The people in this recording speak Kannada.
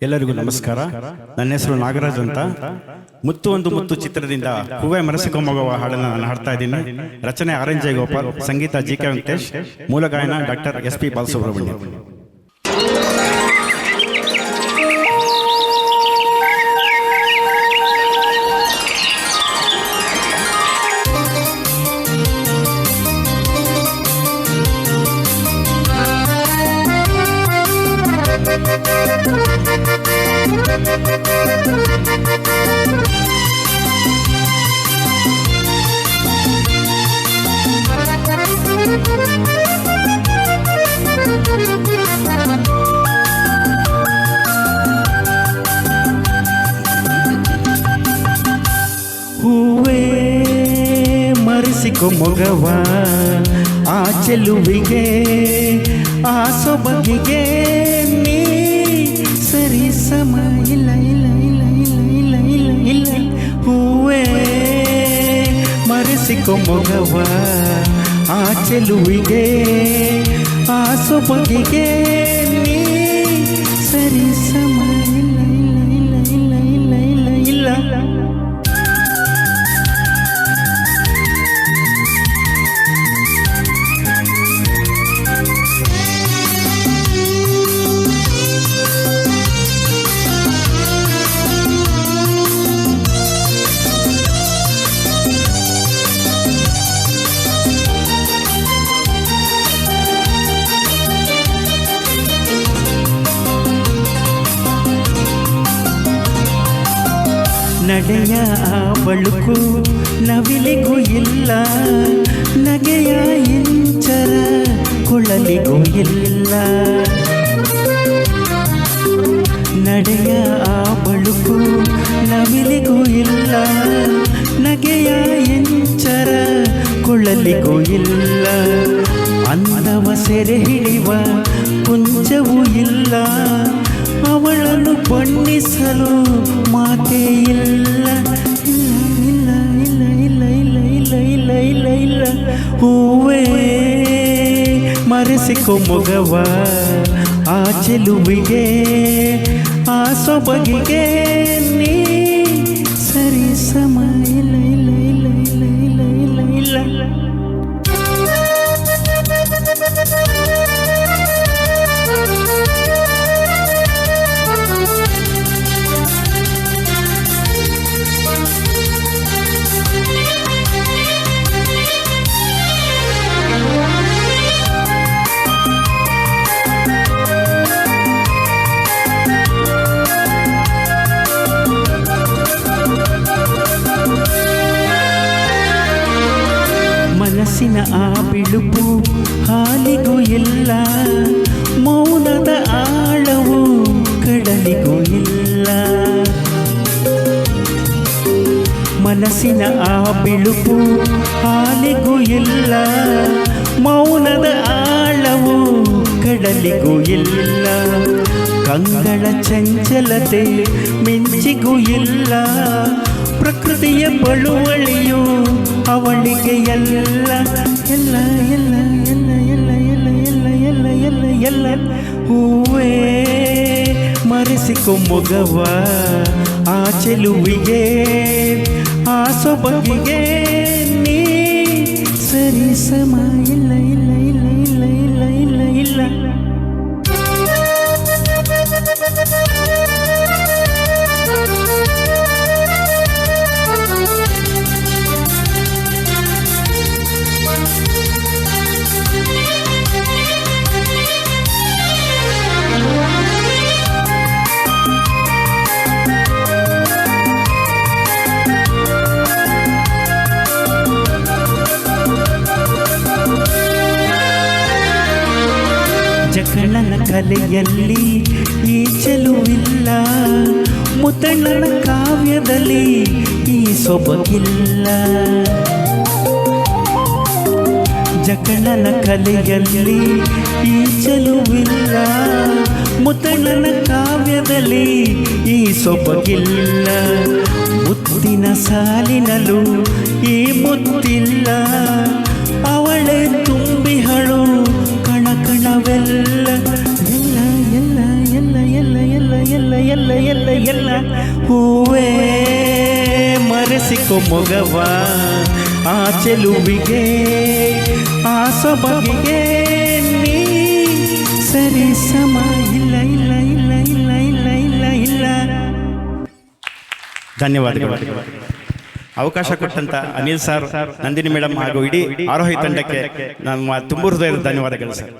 ಎಲ್ಲರಿಗೂ ನಮಸ್ಕಾರ. ನನ್ನ ಹೆಸರು ನಾಗರಾಜ್ ಅಂತ. ಮುತ್ತು ಒಂದು ಮುತ್ತು ಚಿತ್ರದಿಂದ ಹೂವೆ ಮನಸ್ಸಿಗೆ ಮಗುವ ಹಾಡನ್ನು ನಾನು ಹಾಡ್ತಾ ಇದ್ದೀನಿ. ರಚನೆ ಆರ್.ಎನ್. ಜಯಗೋಪಾಲ್, ಸಂಗೀತ ಜಿ.ಕೆ. ವೆಂಕಟೇಶ್, ಮೂಲ ಗಾಯನ ಡಾಕ್ಟರ್ ಎಸ್.ಪಿ. ಬಾಲಸುಬ್ರಹ್ಮಣ್ಯ. ಹೂವೇ ಮರೆಸಿಕೊ ಮೊಗವ, ಆ ಚೆಲುವಿಗೆ ಆ ಸೊಬಗಿಗೆ ನೀ ಸರಿ ಸಮ ಇಲ್ಲ ಇಲ್ಲ ಇಲ್ಲ ಇಲ್ಲ ಇಲ್ಲ ಇಲ್ಲ ಇಲ್ಲ. ಹೂವೇ ಮರೆಸಿಕೊ ಮೊಗವ, ಆ ಚೆಲುವಿಗೆ ಆ ಸೊಬಗಿಗೆ ನೀ ಸರಿ ಸಮ ಇಲ್ಲ ಇಲ್ಲ ಇಲ್ಲ ಇಲ್ಲ ಇಲ್ಲ ಇಲ್ಲ ಇಲ್ಲ. ನಡೆಯ ಆ ಬಳುಕು ನವಿಲಿಗೂ ಇಲ್ಲ, ನಗೆಯ ಇಂಚರ ಕೊಳಲಿಗೂ ಇಲ್ಲ. ನಡೆಯ ಆ ಬಳುಕು ನವಿಲಿಗೂ ಇಲ್ಲ, ನಗೆಯ ಇಂಚರ ಕೊಳಲಿಗೂ ಇಲ್ಲ. ಅಂದವ ಸೆರೆ ಹಿಡಿವ ಕುಂಚವೂ ಇಲ್ಲ, ಅವಳನ್ನು ಬಣ್ಣಿಸಲು ಮಾತೇ ಇಲ್ಲ ಇಲ್ಲ ಇಲ್ಲ ಇಲ್ಲ ಇಲ್ಲ ಇಲ್ಲ ಇಲ್ಲ ಇಲ್ಲ ಇಲ್ಲ. ಹೂವೇ ಮರೆಸಿಕೊ ಮೊಗವ, ಆ ಚೆಲುವಿಗೆ ಆ ಸೊಬಗಿಗೆ ನೀ ಸರಿ ಸಮ ಇಲ್ಲ ಇಲ್ಲ ಇಲ್ಲ ಇಲ್ಲ ಇಲ್ಲ ಇಲ್ಲ ಇಲ್ಲ. ಮನಸ್ಸಿನ ಆ ಬಿಳುಪು ಹಾಲಿಗೂ ಇಲ್ಲ, ಮೌನದ ಆಳವು ಕಡಲಿಗೂ ಇಲ್ಲ. ಮನಸ್ಸಿನ ಆ ಬಿಳುಪು ಹಾಲಿಗೂ ಇಲ್ಲ, ಮೌನದ ಆಳವು ಕಡಲಿಗೂ ಇಲ್ಲ. ಕಂಗಳ ಚಂಚಲತೆ ಮಿಂಚಿಗೂ ಇಲ್ಲ, ಪ್ರಕೃತಿಯ ಬಳುವಳಿಯು ಅವಳಿಗೆ ಎಲ್ಲ ಎಲ್ಲ ಎಲ್ಲ ಎಲ್ಲ ಎಲ್ಲ ಎಲ್ಲ ಎಲ್ಲ ಎಲ್ಲ ಎಲ್ಲ ಎಲ್ಲ. ಹೂವೇ ಮರೆಸಿಕೊ ಮೊಗವ, ಆ ಚೆಲುವಿಗೆ ಆ ಸೊಬಗಿಗೆ ನೀ ಸರಿ ಸಮ ಇಲ್ಲ ಇಲ್ಲ ಇಲ್ಲ ಇಲ್ಲ ಇಲ್ಲ ಇಲ್ಲ ಇಲ್ಲ. ಜಗಳನ ಕಲೆಯಲ್ಲಿ ಈ ಚೆಲುವಿಲ್ಲ, ಮುತ್ತಣ್ಣನ ಕಾವ್ಯದಲ್ಲಿ ಈ ಸೊಬಗಿಲ್ಲ. ಜಗಳನ ಕಲೆಯಲ್ಲಿ ಈ ಚೆಲುವಿಲ್ಲ, ಮುತ್ತಣ್ಣನ ಕಾವ್ಯದಲ್ಲಿ ಈ ಸೊಬಗಿಲ್ಲ. ಮುತ್ತಿನ ಸಾಲಿನಲ್ಲೂ ಈ ಮುತ್ತಿಲ್ಲ, ಅವಳೇ ತುಂಬಿಹಳು ಕಣ ಕಣವೆಲ್ಲ ಎಲ್ಲ ಎಲ್ಲ ಎಲ್ಲ ಎಲ್ಲ ಎಲ್ಲ ಎಲ್ಲ ಎಲ್ಲ ಎಲ್ಲ ಹೂವೇ ಮರೆಸಿಕೊ ಮೊಗವ ಆ ಚೆಲುವಿಗೆ ಆ ಸೊಬಗಿಗೆ ನೀ ಸರಿ ಸಮ ಇಲ್ಲ ಇಲ್ಲ ಇಲ್ಲ ಇಲ್ಲ ಇಲ್ಲ ಇಲ್ಲ ಇಲ್ಲ. ಧನ್ಯವಾದಗಳು. ಅವಕಾಶ ಕೊಟ್ಟಂತ ಅನಿಲ್ ಸರ್, ನಂದಿನಿ ಮೇಡಮ್ ಹಾಗೂ ಇಡೀ ಆರೋಹಿ ತಂಡಕ್ಕೆ ನಾನು ತುಂಬ ಹೃದಯದ ಧನ್ಯವಾದಗಳು ಸರ್.